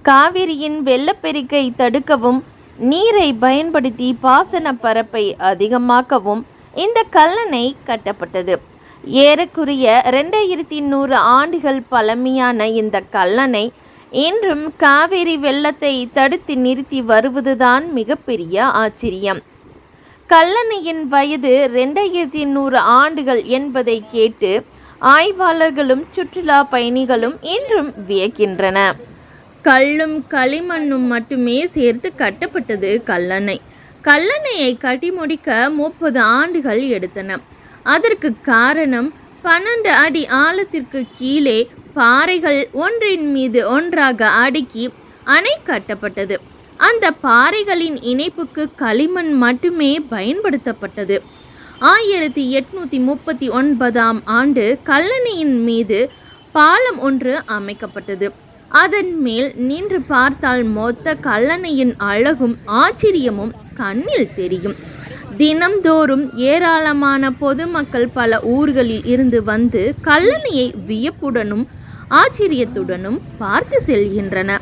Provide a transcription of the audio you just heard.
காவிரியின் வெள்ளப்பெருக்கை தடுக்கவும் நீரை பயன்படுத்தி பாசன பரப்பை அதிகமாக்கவும் இந்த கல்லணை கட்டப்பட்டது. ஏறக்குறைய 2100 ஆண்டுகள் பழமையான இந்த கல்லணை இன்றும் காவிரி வெள்ளத்தை தடுத்து நிறுத்தி வருவதுதான் மிகப்பெரிய ஆச்சரியம். கல்லணையின் வயது 2100 ஆண்டுகள் என்பதை கேட்டு ஆய்வாளர்களும் சுற்றுலா பயணிகளும் இன்றும் வியக்கின்றன. கல்லும் களிமண்ணும் மட்டுமே சேர்த்து கட்டப்பட்டது கல்லணை. கல்லணையை கட்டி முடிக்க 30 ஆண்டுகள் எடுத்தன. அதற்கு காரணம் 12 அடி ஆழத்திற்கு கீழே பாறைகள் ஒன்றின் மீது ஒன்றாக அடுக்கி அணை கட்டப்பட்டது. அந்த பாறைகளின் இணைப்புக்கு களிமண் மட்டுமே பயன்படுத்தப்பட்டது. 1839ஆம் ஆண்டு கல்லணையின் மீது பாலம் ஒன்று அமைக்கப்பட்டது. அதன் மேல் நின்று பார்த்தால் மொத்த கல்லணையின் அழகும் ஆச்சரியமும் கண்ணில் தெரியும். தினம்தோறும் ஏராளமான பொதுமக்கள் பல ஊர்களில் இருந்து வந்து கல்லணையை வியப்புடனும் ஆச்சரியத்துடனும் பார்த்து செல்கின்றனர்.